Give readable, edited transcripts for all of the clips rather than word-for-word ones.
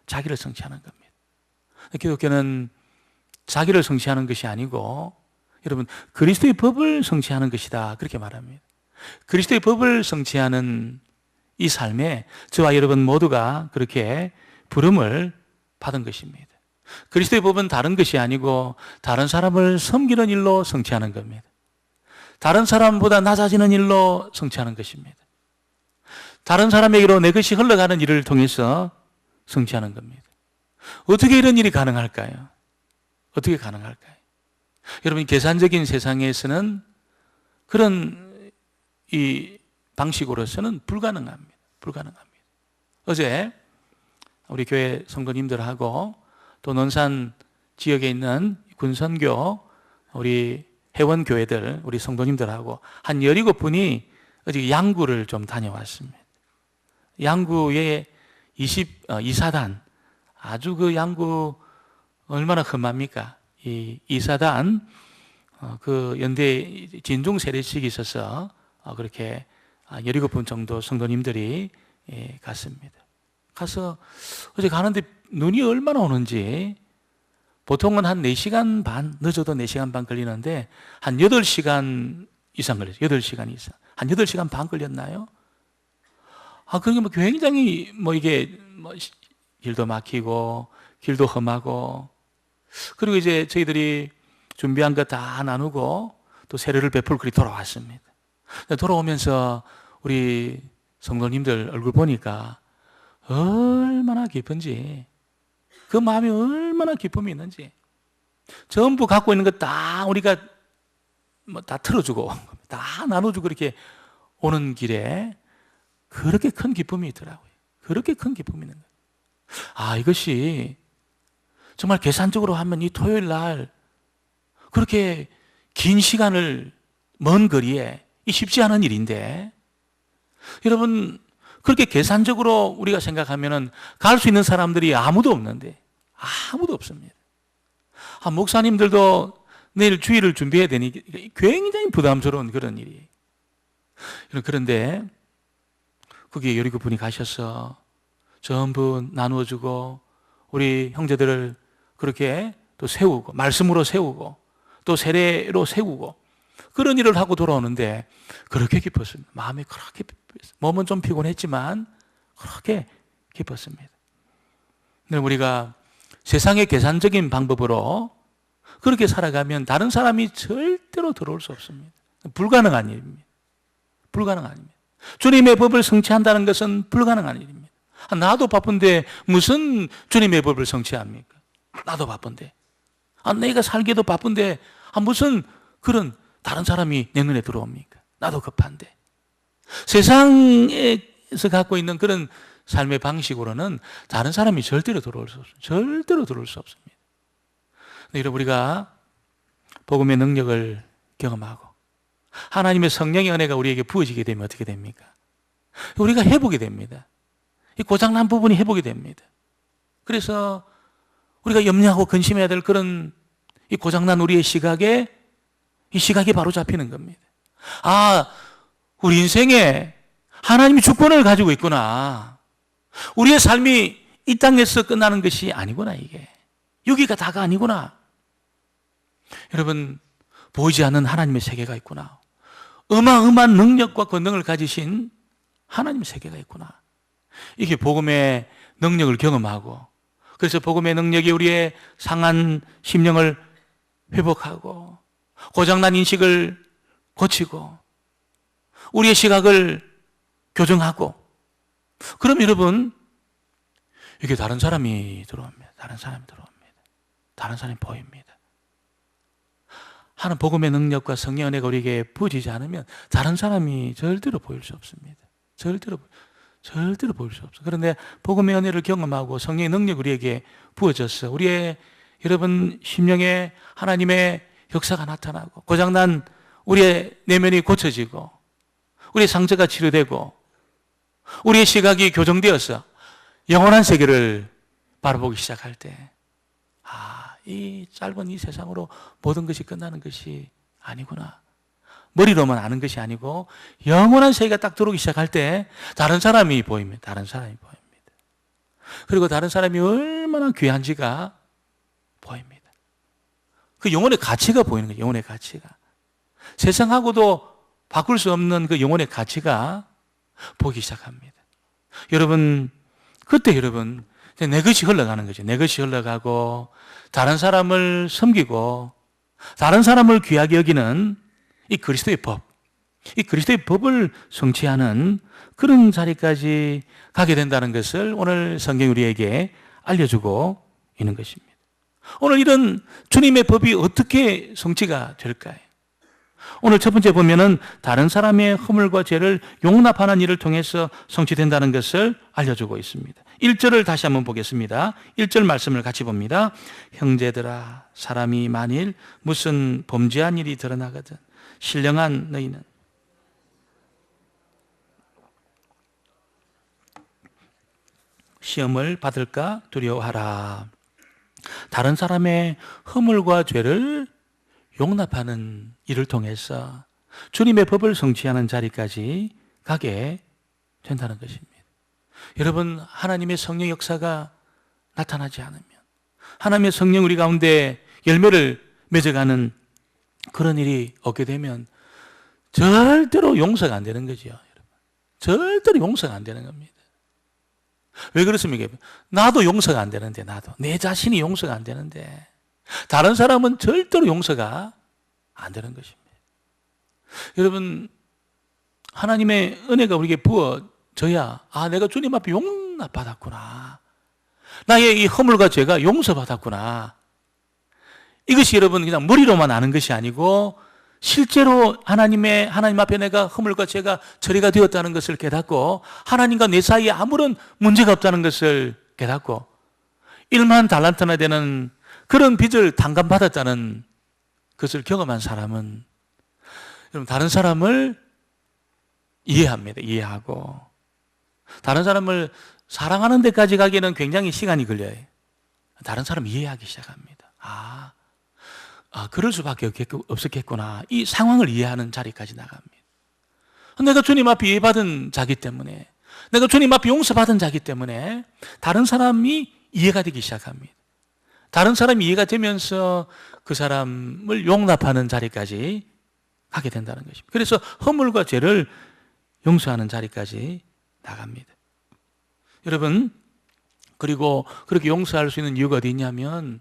자기를 성취하는 겁니다. 기독교는 자기를 성취하는 것이 아니고 여러분 그리스도의 법을 성취하는 것이다 그렇게 말합니다. 그리스도의 법을 성취하는 이 삶에 저와 여러분 모두가 그렇게 부름을 받은 것입니다. 그리스도의 법은 다른 것이 아니고 다른 사람을 섬기는 일로 성취하는 겁니다. 다른 사람보다 낮아지는 일로 성취하는 것입니다. 다른 사람에게로 내 것이 흘러가는 일을 통해서 성취하는 겁니다. 어떻게 이런 일이 가능할까요? 어떻게 가능할까요? 여러분, 계산적인 세상에서는 그런 이 방식으로서는 불가능합니다. 불가능합니다. 어제 우리 교회 성도님들하고 또 논산 지역에 있는 군선교 우리 회원교회들 우리 성도님들하고 한 17분이 어제 양구를 좀 다녀왔습니다. 양구의 2사단 아주 그 양구 얼마나 험합니까? 이 2사단 그 연대 진중 세례식이 있어서 그렇게 17분 정도 성도님들이 갔습니다. 가서 어제 가는데 눈이 얼마나 오는지 보통은 한 4시간 반, 늦어도 4시간 반 걸리는데 한 8시간 이상 걸렸어요. 8시간 이상. 한 8시간 반 걸렸나요? 그러니까 뭐 굉장히 이게 길도 막히고 길도 험하고 그리고 이제 저희들이 준비한 거 다 나누고 또 세례를 베풀 그리 돌아왔습니다. 돌아오면서 우리 성도님들 얼굴 보니까 얼마나 기쁜지 그 마음이 얼마나 기쁨이 있는지 전부 갖고 있는 거 다 우리가 다 틀어주고 다 나눠주고 이렇게 오는 길에 그렇게 큰 기쁨이 있더라고요. 그렇게 큰 기쁨이 있는 거예요. 이것이 정말 계산적으로 하면 이 토요일 날 그렇게 긴 시간을 먼 거리에 이 쉽지 않은 일인데 여러분 그렇게 계산적으로 우리가 생각하면은 갈 수 있는 사람들이 아무도 없는데 아무도 없습니다. 목사님들도 내일 주일을 준비해야 되니 굉장히 부담스러운 그런 일이에요. 그런데 거기에 17분이 가셔서 전부 나누어주고 우리 형제들을 그렇게 또 세우고 말씀으로 세우고 또 세례로 세우고 그런 일을 하고 돌아오는데 그렇게 기뻤습니다. 마음이 그렇게 기뻤습니다. 몸은 좀 피곤했지만 그렇게 기뻤습니다. 우리가 세상의 계산적인 방법으로 그렇게 살아가면 다른 사람이 절대로 들어올 수 없습니다. 불가능한 일입니다. 불가능한 일입니다. 주님의 법을 성취한다는 것은 불가능한 일입니다. 나도 바쁜데 무슨 주님의 법을 성취합니까? 나도 바쁜데. 내가 살기도 바쁜데 무슨 그런 다른 사람이 내 눈에 들어옵니까? 나도 급한데. 세상에서 갖고 있는 그런 삶의 방식으로는 다른 사람이 절대로 들어올 수 없습니다. 절대로 들어올 수 없습니다. 여러분, 우리가 복음의 능력을 경험하고 하나님의 성령의 은혜가 우리에게 부어지게 되면 어떻게 됩니까? 우리가 회복이 됩니다. 이 고장난 부분이 회복이 됩니다. 그래서 우리가 염려하고 근심해야 될 그런 이 고장난 우리의 시각에 이 시각이 바로 잡히는 겁니다. 우리 인생에 하나님이 주권을 가지고 있구나. 우리의 삶이 이 땅에서 끝나는 것이 아니구나, 이게. 여기가 다가 아니구나. 여러분, 보이지 않는 하나님의 세계가 있구나. 어마어마한 능력과 권능을 가지신 하나님의 세계가 있구나. 이게 복음의 능력을 경험하고 그래서 복음의 능력이 우리의 상한 심령을 회복하고 고장난 인식을 고치고 우리의 시각을 교정하고 그럼 여러분 이게 다른 사람이 들어옵니다. 다른 사람이 들어옵니다. 다른 사람이 보입니다. 하는 복음의 능력과 성령의 은혜가 우리에게 부어지지 않으면 다른 사람이 절대로 보일 수 없습니다. 절대로 보일 수 없어요. 그런데 복음의 은혜를 경험하고 성령의 능력이 우리에게 부어졌어. 우리의 여러분 심령에 하나님의 역사가 나타나고 고장난 우리의 내면이 고쳐지고 우리의 상처가 치료되고 우리의 시각이 교정되어서 영원한 세계를 바라보기 시작할 때 이 짧은 이 세상으로 모든 것이 끝나는 것이 아니구나. 머리로만 아는 것이 아니고 영원한 세계가 딱 들어오기 시작할 때 다른 사람이 보입니다. 다른 사람이 보입니다. 그리고 다른 사람이 얼마나 귀한지가 보입니다. 그 영혼의 가치가 보이는 거예요. 영혼의 가치가. 세상하고도 바꿀 수 없는 그 영혼의 가치가 보기 시작합니다. 여러분, 그때 여러분, 내 것이 흘러가는 거죠. 내 것이 흘러가고, 다른 사람을 섬기고, 다른 사람을 귀하게 여기는 이 그리스도의 법, 이 그리스도의 법을 성취하는 그런 자리까지 가게 된다는 것을 오늘 성경이 우리에게 알려주고 있는 것입니다. 오늘 이런 주님의 법이 어떻게 성취가 될까요? 오늘 첫 번째 보면은 다른 사람의 허물과 죄를 용납하는 일을 통해서 성취된다는 것을 알려주고 있습니다. 1절을 다시 한번 보겠습니다. 1절 말씀을 같이 봅니다. 형제들아, 사람이 만일 무슨 범죄한 일이 드러나거든 신령한 너희는 시험을 받을까 두려워하라. 다른 사람의 허물과 죄를 용납하는 일을 통해서 주님의 법을 성취하는 자리까지 가게 된다는 것입니다. 여러분, 하나님의 성령 역사가 나타나지 않으면, 하나님의 성령 우리 가운데 열매를 맺어가는 그런 일이 없게 되면 절대로 용서가 안 되는 거죠. 여러분. 절대로 용서가 안 되는 겁니다. 왜 그렇습니까? 나도 용서가 안 되는데, 나도. 내 자신이 용서가 안 되는데, 다른 사람은 절대로 용서가 안 되는 것입니다. 여러분, 하나님의 은혜가 우리에게 부어져야, 아, 내가 주님 앞에 용납받았구나. 나의 이 허물과 죄가 용서받았구나. 이것이 여러분 그냥 머리로만 아는 것이 아니고, 실제로 하나님 앞에 내가 허물과 죄가 처리가 되었다는 것을 깨닫고, 하나님과 내 사이에 아무런 문제가 없다는 것을 깨닫고, 1만 달란트나 되는 그런 빚을 탕감받았다는 것을 경험한 사람은 여러분 다른 사람을 이해합니다. 이해하고 다른 사람을 사랑하는 데까지 가기에는 굉장히 시간이 걸려요. 다른 사람을 이해하기 시작합니다. 그럴 수밖에 없었겠구나. 이 상황을 이해하는 자리까지 나갑니다. 내가 주님 앞에 이해받은 자기 때문에, 내가 주님 앞에 용서받은 자기 때문에 다른 사람이 이해가 되기 시작합니다. 다른 사람이 이해가 되면서 그 사람을 용납하는 자리까지 가게 된다는 것입니다. 그래서 허물과 죄를 용서하는 자리까지 나갑니다. 여러분, 그리고 그렇게 용서할 수 있는 이유가 어디 있냐면,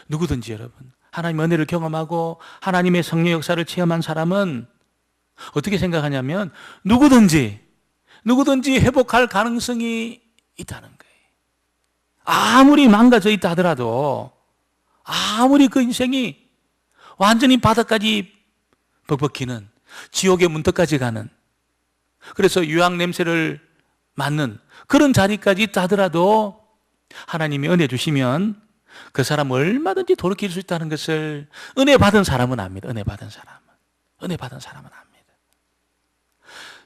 누구든지 여러분, 하나님의 은혜를 경험하고 하나님의 성령 역사를 체험한 사람은 어떻게 생각하냐면, 누구든지 회복할 가능성이 있다는 거예요. 아무리 망가져 있다 하더라도, 아무리 그 인생이 완전히 바닥까지 벅벅히는, 지옥의 문턱까지 가는, 그래서 유황 냄새를 맡는 그런 자리까지 있다 하더라도 하나님이 은혜 주시면 그 사람을 얼마든지 돌이킬 수 있다는 것을 은혜 받은 사람은 압니다. 은혜 받은 사람은 압니다.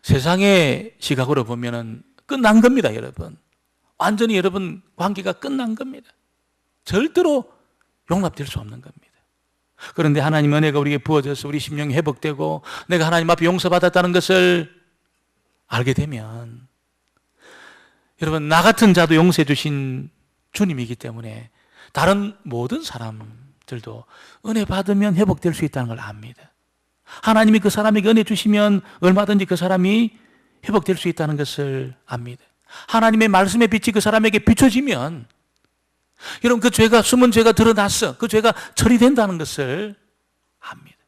세상의 시각으로 보면은 끝난 겁니다, 여러분. 완전히 여러분 관계가 끝난 겁니다. 절대로 용납될 수 없는 겁니다. 그런데 하나님의 은혜가 우리에게 부어져서 우리 심령이 회복되고 내가 하나님 앞에 용서받았다는 것을 알게 되면, 여러분, 나 같은 자도 용서해 주신 주님이기 때문에 다른 모든 사람들도 은혜 받으면 회복될 수 있다는 걸 압니다. 하나님이 그 사람에게 은혜 주시면 얼마든지 그 사람이 회복될 수 있다는 것을 압니다. 하나님의 말씀의 빛이 그 사람에게 비춰지면, 여러분, 그 죄가, 숨은 죄가 드러났어. 그 죄가 처리된다는 것을 압니다.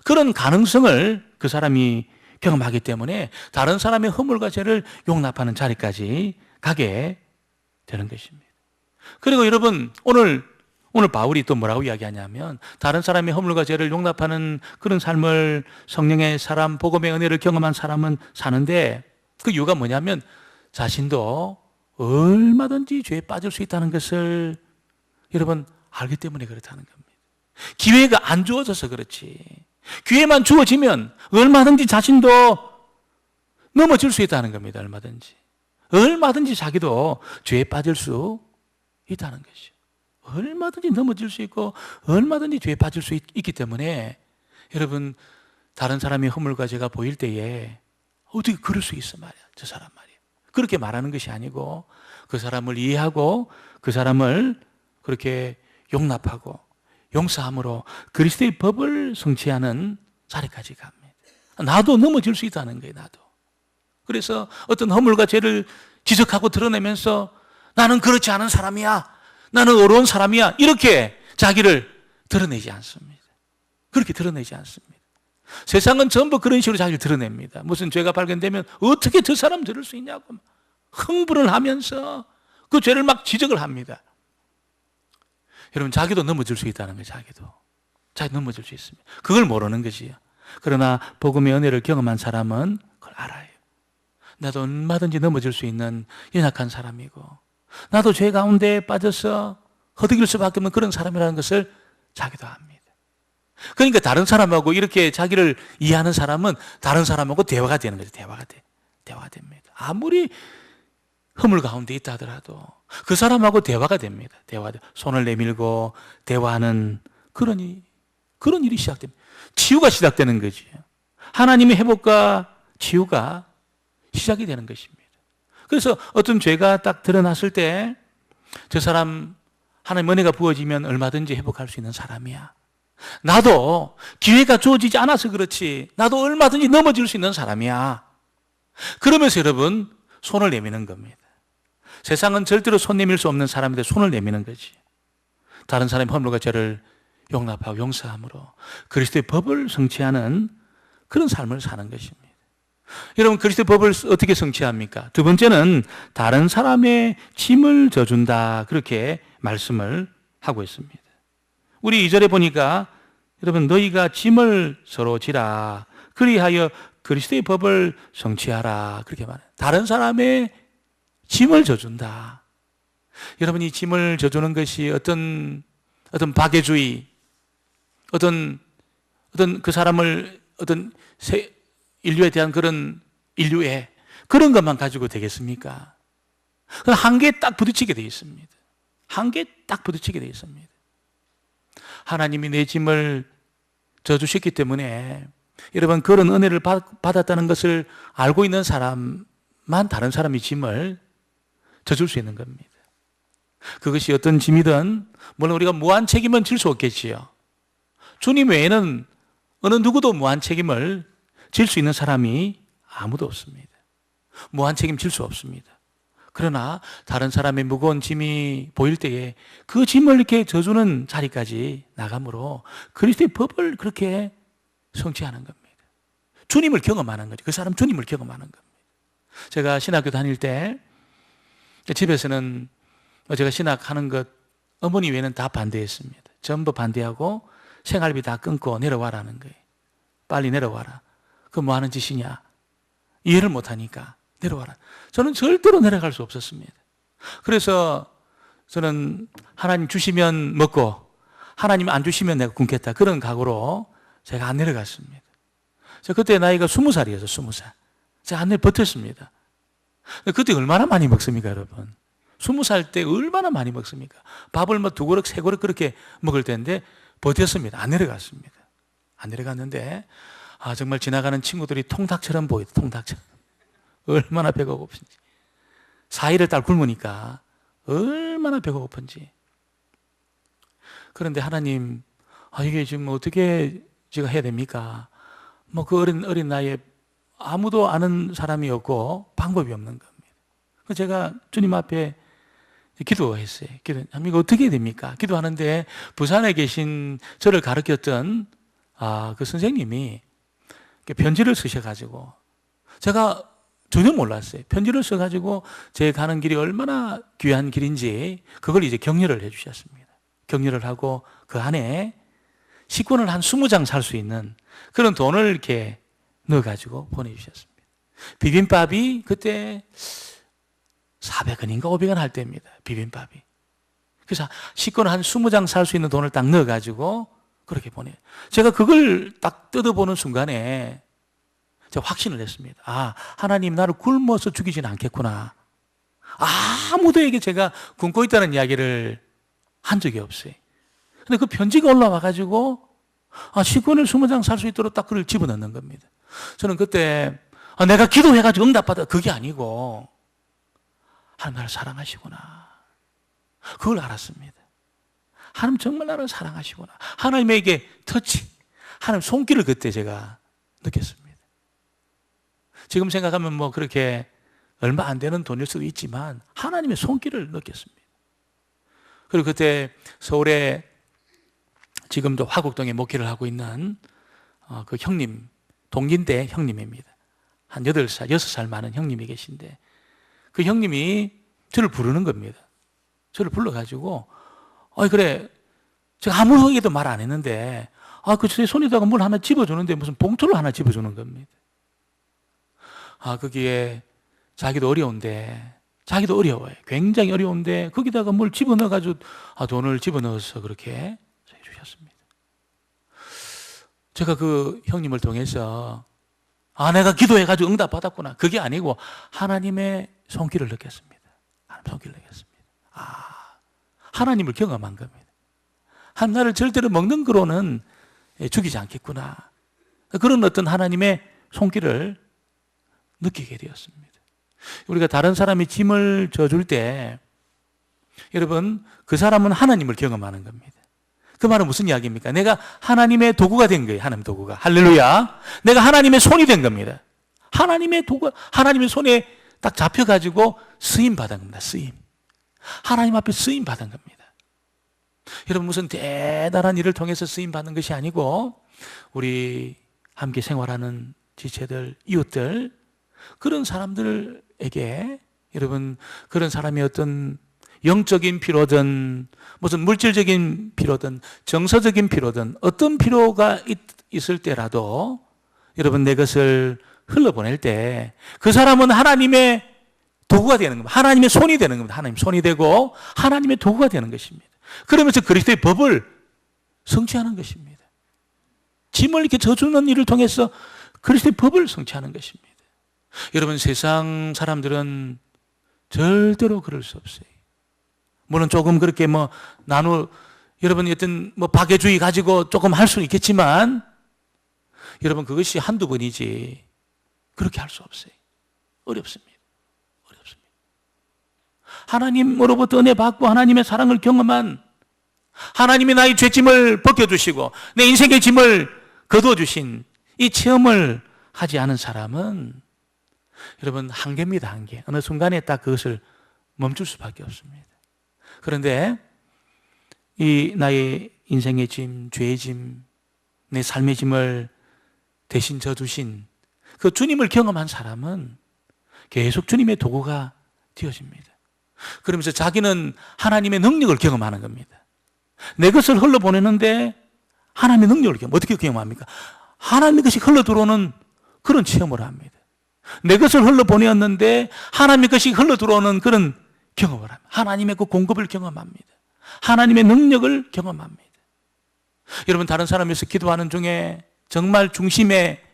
그런 가능성을 그 사람이 경험하기 때문에 다른 사람의 허물과 죄를 용납하는 자리까지 가게 되는 것입니다. 그리고 여러분, 오늘 바울이 또 뭐라고 이야기하냐면, 다른 사람의 허물과 죄를 용납하는 그런 삶을 성령의 사람, 복음의 은혜를 경험한 사람은 사는데, 그 이유가 뭐냐면 자신도 얼마든지 죄에 빠질 수 있다는 것을 여러분 알기 때문에 그렇다는 겁니다. 기회가 안 주어져서 그렇지, 기회만 주어지면 얼마든지 자신도 넘어질 수 있다는 겁니다. 얼마든지 자기도 죄에 빠질 수 있다는 것이죠. 얼마든지 넘어질 수 있고 얼마든지 죄에 빠질 수 있기 때문에 여러분, 다른 사람의 허물과 죄가 보일 때에 어떻게 그럴 수 있어 말이야, 저 사람 말이야. 그렇게 말하는 것이 아니고 그 사람을 이해하고 그 사람을 그렇게 용납하고 용서함으로 그리스도의 법을 성취하는 자리까지 갑니다. 나도 넘어질 수 있다는 거예요, 나도. 그래서 어떤 허물과 죄를 지적하고 드러내면서 나는 그렇지 않은 사람이야, 나는 어려운 사람이야, 이렇게 자기를 드러내지 않습니다. 그렇게 드러내지 않습니다. 세상은 전부 그런 식으로 자기를 드러냅니다. 무슨 죄가 발견되면 어떻게 저 사람 저럴 수 있냐고 흥분을 하면서 그 죄를 막 지적을 합니다. 여러분, 자기도 넘어질 수 있다는 거예요. 자기 넘어질 수 있습니다. 그걸 모르는 것이요. 그러나 복음의 은혜를 경험한 사람은 그걸 알아요. 나도 얼마든지 넘어질 수 있는 연약한 사람이고, 나도 죄 가운데 빠져서 허덕일 수밖에 없는 그런 사람이라는 것을 자기도 압니다. 그러니까 다른 사람하고 이렇게 자기를 이해하는 사람은 다른 사람하고 대화가 되는 거죠. 대화가 됩니다. 아무리 허물 가운데 있다 하더라도 그 사람하고 대화가 됩니다. 손을 내밀고 대화하는 그런 일이 시작됩니다. 치유가 시작되는 거지. 하나님의 회복과 치유가 시작이 되는 것입니다. 그래서 어떤 죄가 딱 드러났을 때 저 사람 하나님 은혜가 부어지면 얼마든지 회복할 수 있는 사람이야. 나도 기회가 주어지지 않아서 그렇지, 나도 얼마든지 넘어질 수 있는 사람이야. 그러면서 여러분 손을 내미는 겁니다. 세상은 절대로 손 내밀 수 없는 사람인데 손을 내미는 거지. 다른 사람의 허물과 죄를 용납하고 용서함으로 그리스도의 법을 성취하는 그런 삶을 사는 것입니다. 여러분, 그리스도의 법을 어떻게 성취합니까? 두 번째는 다른 사람의 짐을 져준다, 그렇게 말씀을 하고 있습니다. 우리 2절에 보니까 여러분, 너희가 짐을 서로 지라 그리하여 그리스도의 법을 성취하라, 그렇게 말해요. 다른 사람의 짐을 져준다. 여러분, 이 짐을 져주는 것이 어떤 박애주의, 어떤 그 사람을 인류에 대한 그런 인류애, 그런 것만 가지고 되겠습니까? 한계에 딱 부딪히게 되어 있습니다. 한계에 딱 부딪히게 되어 있습니다. 하나님이 내 짐을 져주셨기 때문에 여러분, 그런 은혜를 받았다는 것을 알고 있는 사람만 다른 사람의 짐을 져줄 수 있는 겁니다. 그것이 어떤 짐이든 물론 우리가 무한 책임은 질 수 없겠지요. 주님 외에는 어느 누구도 무한 책임을 질 수 있는 사람이 아무도 없습니다. 무한 책임 질 수 없습니다. 그러나 다른 사람의 무거운 짐이 보일 때에 그 짐을 이렇게 져주는 자리까지 나감으로 그리스도의 법을 그렇게 성취하는 겁니다. 주님을 경험하는 거죠. 그 사람 주님을 경험하는 겁니다. 제가 신학교 다닐 때 집에서는 제가 신학하는 것 어머니 외에는 다 반대했습니다. 전부 반대하고 생활비 다 끊고 내려와라는 거예요. 빨리 내려와라. 그거 뭐 하는 짓이냐? 이해를 못하니까 내려와라. 저는 절대로 내려갈 수 없었습니다. 그래서 저는 하나님 주시면 먹고 하나님 안 주시면 내가 굶겠다, 그런 각오로 제가 안 내려갔습니다. 저 그때 나이가 20살이어서 20살. 제가 안 내려 버텼습니다. 그때 얼마나 많이 먹습니까, 여러분? 20살 때 얼마나 많이 먹습니까? 밥을 뭐 2그릇, 3그릇 그렇게 먹을 때인데 버텼습니다. 안 내려갔습니다. 안 내려갔는데 정말 지나가는 친구들이 통닭처럼 보이더라고요. 통닭처럼. 얼마나 배가 고픈지. 4일을 딱 굶으니까 얼마나 배가 고픈지. 그런데 하나님, 이게 지금 어떻게 제가 해야 됩니까? 뭐 그 어린 나이에 아무도 아는 사람이 없고 방법이 없는 겁니다. 그래서 제가 주님 앞에 기도했어요. 이거 어떻게 해야 됩니까? 기도하는데 부산에 계신 저를 가르쳤던 그 선생님이 편지를 쓰셔가지고, 제가 전혀 몰랐어요. 편지를 써가지고 제 가는 길이 얼마나 귀한 길인지 그걸 이제 격려를 해 주셨습니다. 격려를 하고 그 안에 식권을 한 20장 살 수 있는 그런 돈을 이렇게 넣어가지고 보내주셨습니다. 비빔밥이 그때 400원인가 500원 할 때입니다. 비빔밥이. 그래서 식권을 한 20장 살 수 있는 돈을 딱 넣어가지고 그렇게 보내요. 제가 그걸 딱 뜯어보는 순간에 제가 확신을 했습니다. 하나님 나를 굶어서 죽이지는 않겠구나. 아무도에게 제가 굶고 있다는 이야기를 한 적이 없어요. 근데 그 편지가 올라와가지고 식권을 20장 살 수 있도록 딱 그걸 집어넣는 겁니다. 저는 그때 내가 기도해가지고 응답받아, 그게 아니고 하나님 나를 사랑하시구나. 그걸 알았습니다. 하나님 정말 나를 사랑하시구나. 하나님에게 터치, 하나님 손길을 그때 제가 느꼈습니다. 지금 생각하면 뭐 그렇게 얼마 안 되는 돈일 수도 있지만 하나님의 손길을 느꼈습니다. 그리고 그때 서울에 지금도 화곡동에 목회를 하고 있는 그 형님, 동긴대 형님입니다. 한 8살, 6살 많은 형님이 계신데 그 형님이 저를 부르는 겁니다. 저를 불러가지고 그래, 제가 아무에게도 말 안 했는데 제 손에다가 물 하나 집어주는데 무슨 봉투를 하나 집어주는 겁니다. 거기에 자기도 어려운데, 자기도 어려워요. 굉장히 어려운데 거기다가 뭘 집어넣어가지고 돈을 집어넣어서 그렇게 해주셨습니다. 제가 그 형님을 통해서 내가 기도해가지고 응답받았구나. 그게 아니고 하나님의 손길을 느꼈습니다. 하나님의 손길을 느꼈습니다. 하나님을 경험한 겁니다. 한 나를 절대로 먹는 거로는 죽이지 않겠구나. 그런 어떤 하나님의 손길을 느끼게 되었습니다. 우리가 다른 사람이 짐을 져줄 때 여러분, 그 사람은 하나님을 경험하는 겁니다. 그 말은 무슨 이야기입니까? 내가 하나님의 도구가 된 거예요. 하나님의 도구가. 할렐루야. 내가 하나님의 손이 된 겁니다. 하나님의 도구, 하나님의 손에 딱 잡혀가지고 쓰임 받은 겁니다. 쓰임. 하나님 앞에 쓰임 받은 겁니다. 여러분, 무슨 대단한 일을 통해서 쓰임 받는 것이 아니고 우리 함께 생활하는 지체들, 이웃들, 그런 사람들에게 여러분, 그런 사람이 어떤 영적인 필요든 무슨 물질적인 필요든 정서적인 필요든 어떤 필요가 있을 때라도 여러분, 내 것을 흘러보낼 때 그 사람은 하나님의 도구가 되는 겁니다. 하나님의 손이 되는 겁니다. 하나님 손이 되고 하나님의 도구가 되는 것입니다. 그러면서 그리스도의 법을 성취하는 것입니다. 짐을 이렇게 져주는 일을 통해서 그리스도의 법을 성취하는 것입니다. 여러분, 세상 사람들은 절대로 그럴 수 없어요. 물론 조금 그렇게 여러분 어떤 박애주의 가지고 조금 할 수는 있겠지만 여러분, 그것이 한두 번이지 그렇게 할 수 없어요. 어렵습니다. 어렵습니다. 하나님으로부터 은혜 받고 하나님의 사랑을 경험한, 하나님이 나의 죄짐을 벗겨주시고 내 인생의 짐을 거두어주신 이 체험을 하지 않은 사람은 여러분, 한계입니다. 한계. 어느 순간에 딱 그것을 멈출 수밖에 없습니다. 그런데 이 나의 인생의 짐, 죄의 짐, 내 삶의 짐을 대신 져주신 그 주님을 경험한 사람은 계속 주님의 도구가 되어집니다. 그러면서 자기는 하나님의 능력을 경험하는 겁니다. 내 것을 흘러보내는데 하나님의 능력을 어떻게 경험합니까? 하나님의 것이 흘러들어오는 그런 체험을 합니다. 내 것을 흘러보내었는데 하나님의 것이 흘러들어오는 그런 경험을 합니다. 하나님의 그 공급을 경험합니다. 하나님의 능력을 경험합니다. 여러분, 다른 사람에서 기도하는 중에 정말 중심의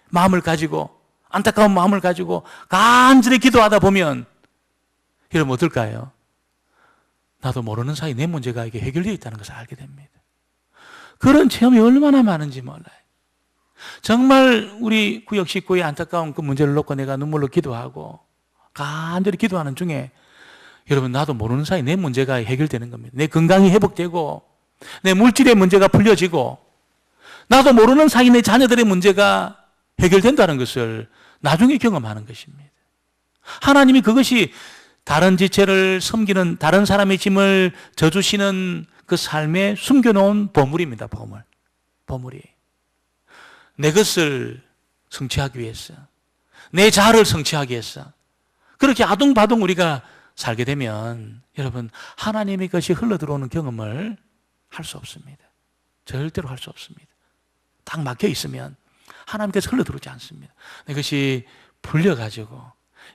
마음을 가지고, 안타까운 마음을 가지고 간절히 기도하다 보면 여러분, 어떨까요? 나도 모르는 사이 내 문제가 이게 해결되어 있다는 것을 알게 됩니다. 그런 체험이 얼마나 많은지 몰라요. 정말 우리 구역 식구의 안타까운 그 문제를 놓고 내가 눈물로 기도하고 간절히 기도하는 중에 여러분, 나도 모르는 사이 내 문제가 해결되는 겁니다. 내 건강이 회복되고 내 물질의 문제가 풀려지고 나도 모르는 사이 내 자녀들의 문제가 해결된다는 것을 나중에 경험하는 것입니다. 하나님이 그것이 다른 지체를 섬기는, 다른 사람의 짐을 져주시는 그 삶에 숨겨놓은 보물입니다. 보물이. 내 것을 성취하기 위해서, 내 자아를 성취하기 위해서 그렇게 아둥바둥 우리가 살게 되면 여러분, 하나님의 것이 흘러들어오는 경험을 할 수 없습니다. 절대로 할 수 없습니다. 딱 막혀 있으면 하나님께서 흘러들어오지 않습니다. 이것이 풀려가지고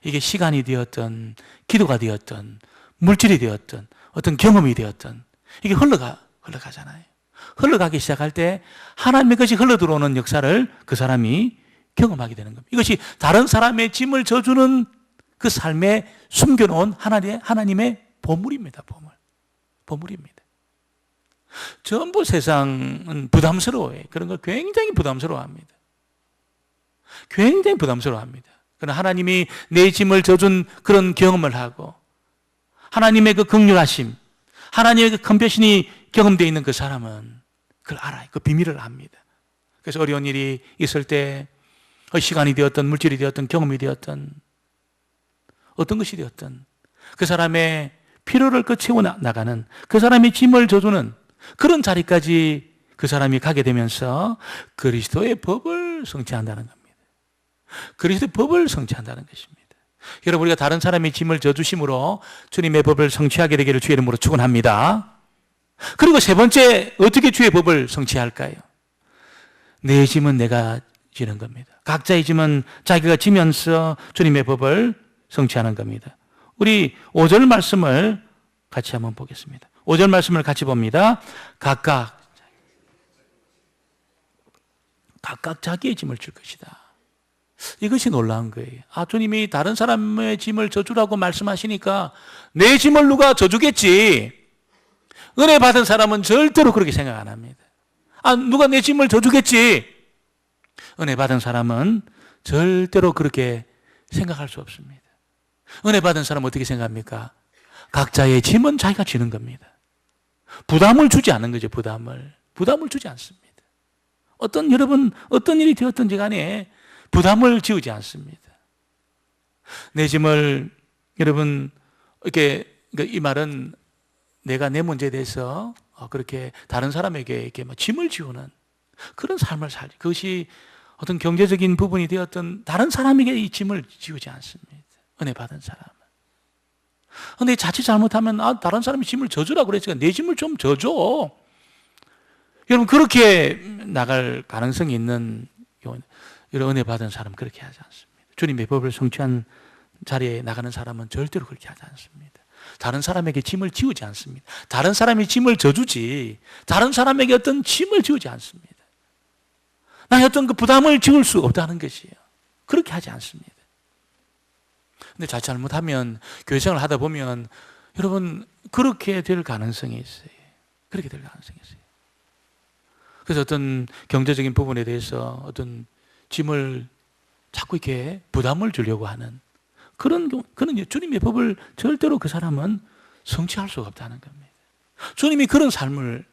이게 시간이 되었던, 기도가 되었던, 물질이 되었던, 어떤 경험이 되었던 이게 흘러가잖아요. 흘러가기 시작할 때 하나님의 것이 흘러들어오는 역사를 그 사람이 경험하게 되는 겁니다. 이것이 다른 사람의 짐을 져주는 그 삶에 숨겨놓은 하나님의 보물입니다. 보물입니다. 전부 세상은 부담스러워요. 그런 걸 굉장히 부담스러워합니다. 굉장히 부담스러워합니다. 그러나 하나님이 내 짐을 져준 그런 경험을 하고 하나님의 그 긍휼하심, 하나님의 그 컴패션이 경험되어 있는 그 사람은 그걸 알아요. 그 비밀을 압니다. 그래서 어려운 일이 있을 때 시간이 되었든 물질이 되었든 경험이 되었든 어떤 것이 되었든 그 사람의 필요를 채워 나가는, 그 사람의 짐을 져주는 그런 자리까지 그 사람이 가게 되면서 그리스도의 법을 성취한다는 겁니다. 그리스도의 법을 성취한다는 것입니다. 여러분, 우리가 다른 사람의 짐을 져주심으로 주님의 법을 성취하게 되기를 주의 이름으로 축원합니다. 그리고 세 번째, 어떻게 주의 법을 성취할까요? 내 짐은 내가 지는 겁니다. 각자의 짐은 자기가 지면서 주님의 법을 성취하는 겁니다. 우리 5절 말씀을 같이 한번 보겠습니다. 5절 말씀을 같이 봅니다. 각각 자기의 짐을 줄 것이다. 이것이 놀라운 거예요. 주님이 다른 사람의 짐을 져주라고 말씀하시니까 내 짐을 누가 져주겠지. 은혜 받은 사람은 절대로 그렇게 생각 안 합니다. 누가 내 짐을 져주겠지. 은혜 받은 사람은 절대로 그렇게 생각할 수 없습니다. 은혜 받은 사람은 어떻게 생각합니까? 각자의 짐은 자기가 지는 겁니다. 부담을 주지 않는 거죠. 부담을 주지 않습니다. 여러분, 어떤 일이 되었든지 간에 부담을 지우지 않습니다. 내 짐을, 여러분, 이 말은 내가 내 문제에 대해서 그렇게 다른 사람에게 이렇게 짐을 지우는 그런 삶을 살지. 그것이 어떤 경제적인 부분이 되었던 다른 사람에게 이 짐을 지우지 않습니다. 은혜 받은 사람은. 근데 자칫 잘못하면 다른 사람이 짐을 져주라고 그랬으니까 내 짐을 좀 져줘. 여러분, 그렇게 나갈 가능성이 있는 이런 은혜 받은 사람은 그렇게 하지 않습니다. 주님의 법을 성취한 자리에 나가는 사람은 절대로 그렇게 하지 않습니다. 다른 사람에게 짐을 지우지 않습니다. 다른 사람이 짐을 져주지 다른 사람에게 어떤 짐을 지우지 않습니다. 나의 어떤 그 부담을 지울 수 없다는 것이에요. 그렇게 하지 않습니다. 근데 잘못하면 교회 생활을 하다 보면 여러분 그렇게 될 가능성이 있어요. 그렇게 될 가능성이 있어요. 그래서 어떤 경제적인 부분에 대해서 어떤 짐을 자꾸 이렇게 부담을 주려고 하는 그런 주님의 법을 절대로 그 사람은 성취할 수가 없다는 겁니다. 주님이 그런 삶을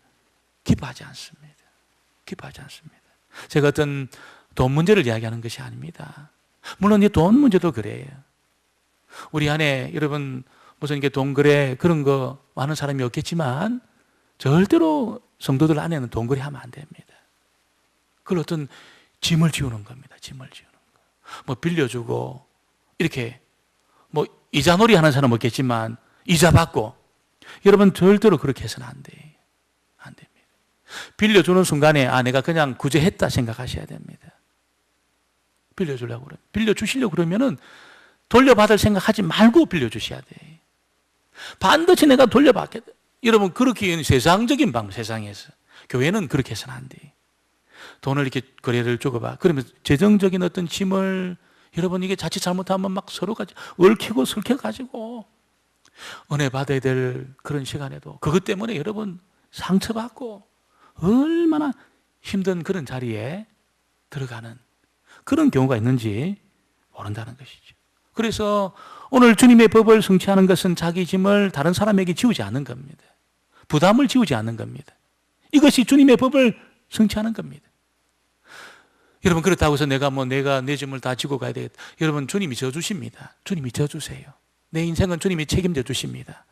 기뻐하지 않습니다. 기뻐하지 않습니다. 제가 어떤 돈 문제를 이야기하는 것이 아닙니다. 물론 이 돈 문제도 그래요. 우리 안에 여러분 무슨 이게 돈 거래 그런 거 많은 사람이 없겠지만 절대로 성도들 안에는 돈 거래하면 안 됩니다. 그걸 어떤 짐을 지우는 겁니다. 짐을 지우는 거. 뭐 빌려주고 이렇게 뭐 이자놀이 하는 사람은 없겠지만 이자 받고 여러분 절대로 그렇게 해서는 안 돼요. 안 됩니다. 빌려주는 순간에 내가 그냥 구제했다 생각하셔야 됩니다. 빌려주려고 그러면 빌려주시려고 그러면은 돌려받을 생각하지 말고 빌려주셔야 돼요. 반드시 내가 돌려받겠다. 여러분 그렇게 세상적인 방법, 세상에서 교회는 그렇게 해서는 안 돼요. 돈을 이렇게 거래를 주고봐. 그러면 재정적인 어떤 짐을 여러분 이게 자칫 잘못하면 막 서로가 얽히고 설켜가지고 은혜 받아야 될 그런 시간에도 그것 때문에 여러분 상처받고 얼마나 힘든 그런 자리에 들어가는 그런 경우가 있는지 모른다는 것이죠. 그래서 오늘 주님의 법을 성취하는 것은 자기 짐을 다른 사람에게 지우지 않는 겁니다. 부담을 지우지 않는 겁니다. 이것이 주님의 법을 성취하는 겁니다. 여러분 그렇다고 해서 내가 내 짐을 다 지고 가야 되겠다. 여러분 주님이 져주십니다. 주님이 져주세요. 내 인생은 주님이 책임져 주십니다.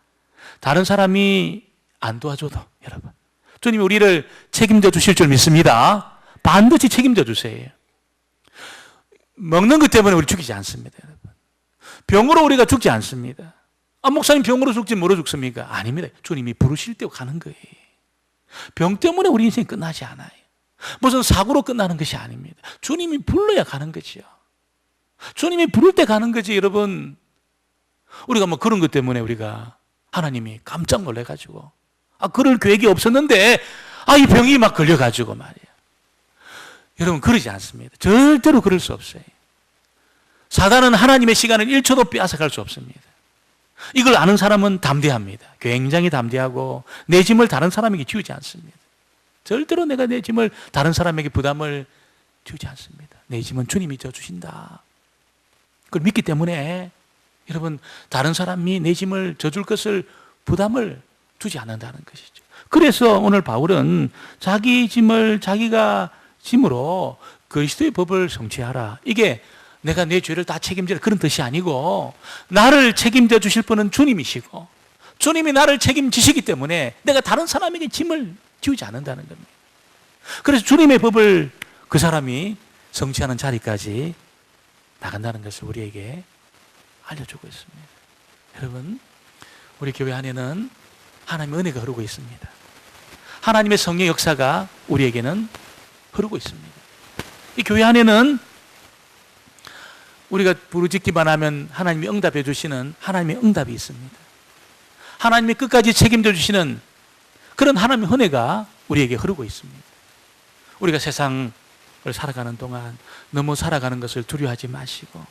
다른 사람이 안 도와줘도 여러분 주님이 우리를 책임져 주실 줄 믿습니다. 반드시 책임져 주세요. 먹는 것 때문에 우리 죽이지 않습니다. 여러분. 병으로 우리가 죽지 않습니다. 목사님 병으로 죽지 뭐로 죽습니까? 아닙니다. 주님이 부르실 때 가는 거예요. 병 때문에 우리 인생이 끝나지 않아요. 무슨 사고로 끝나는 것이 아닙니다. 주님이 불러야 가는 거지요. 주님이 부를 때 가는 거지. 여러분 우리가 그런 것 때문에 우리가 하나님이 깜짝 놀래가지고 그럴 계획이 없었는데 이 병이 막 걸려가지고 말이에요. 여러분 그러지 않습니다. 절대로 그럴 수 없어요. 사단은 하나님의 시간을 1초도 빼앗아갈 수 없습니다. 이걸 아는 사람은 담대합니다. 굉장히 담대하고 내 짐을 다른 사람에게 지우지 않습니다. 절대로 내가 내 짐을 다른 사람에게 부담을 주지 않습니다. 내 짐은 주님이 져주신다. 그걸 믿기 때문에 여러분, 다른 사람이 내 짐을 져줄 것을 부담을 두지 않는다는 것이죠. 그래서 오늘 바울은 자기 짐을 자기가 짐으로 그리스도의 법을 성취하라. 이게 내가 내 죄를 다 책임지라 그런 뜻이 아니고, 나를 책임져 주실 분은 주님이시고 주님이 나를 책임지시기 때문에 내가 다른 사람에게 짐을 지우지 않는다는 겁니다. 그래서 주님의 법을 그 사람이 성취하는 자리까지 나간다는 것을 우리에게 알려주고 있습니다. 여러분, 우리 교회 안에는 하나님의 은혜가 흐르고 있습니다. 하나님의 성령 역사가 우리에게는 흐르고 있습니다. 이 교회 안에는 우리가 부르짖기만 하면 하나님이 응답해 주시는 하나님의 응답이 있습니다. 하나님이 끝까지 책임져 주시는 그런 하나님의 은혜가 우리에게 흐르고 있습니다. 우리가 세상을 살아가는 동안 너무 살아가는 것을 두려워하지 마시고,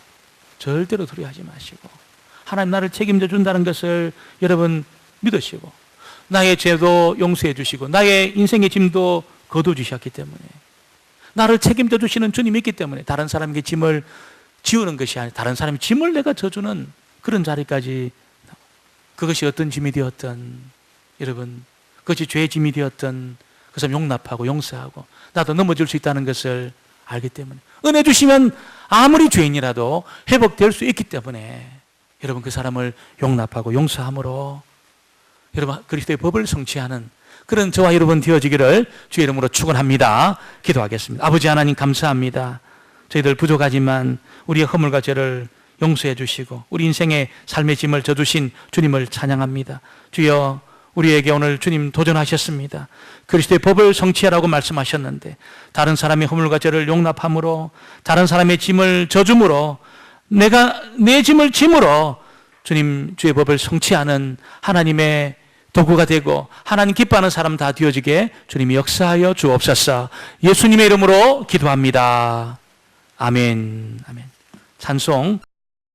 절대로 두려워하지 마시고, 하나님 나를 책임져 준다는 것을 여러분 믿으시고, 나의 죄도 용서해 주시고 나의 인생의 짐도 거둬 주셨기 때문에, 나를 책임져 주시는 주님이 있기 때문에 다른 사람에게 짐을 지우는 것이 아니라 다른 사람의 짐을 내가 져주는 그런 자리까지, 그것이 어떤 짐이 되었든 여러분, 그것이 죄의 짐이 되었든 그 사람 용납하고 용서하고 나도 넘어질 수 있다는 것을 알기 때문에, 은혜 주시면 아무리 죄인이라도 회복될 수 있기 때문에 여러분 그 사람을 용납하고 용서함으로 여러분 그리스도의 법을 성취하는 그런 저와 여러분 되어지기를 주의 이름으로 축원합니다. 기도하겠습니다. 아버지 하나님 감사합니다. 저희들 부족하지만 우리의 허물과 죄를 용서해 주시고 우리 인생의 삶의 짐을 져주신 주님을 찬양합니다. 주여, 우리에게 오늘 주님 도전하셨습니다. 그리스도의 법을 성취하라고 말씀하셨는데, 다른 사람의 허물과 죄를 용납함으로, 다른 사람의 짐을 져줌으로, 내가 내 짐을 짐으로 주님 주의 법을 성취하는 하나님의 도구가 되고 하나님 기뻐하는 사람 다 되어지게 주님이 역사하여 주옵소서. 예수님의 이름으로 기도합니다. 아멘. 아멘. 찬송.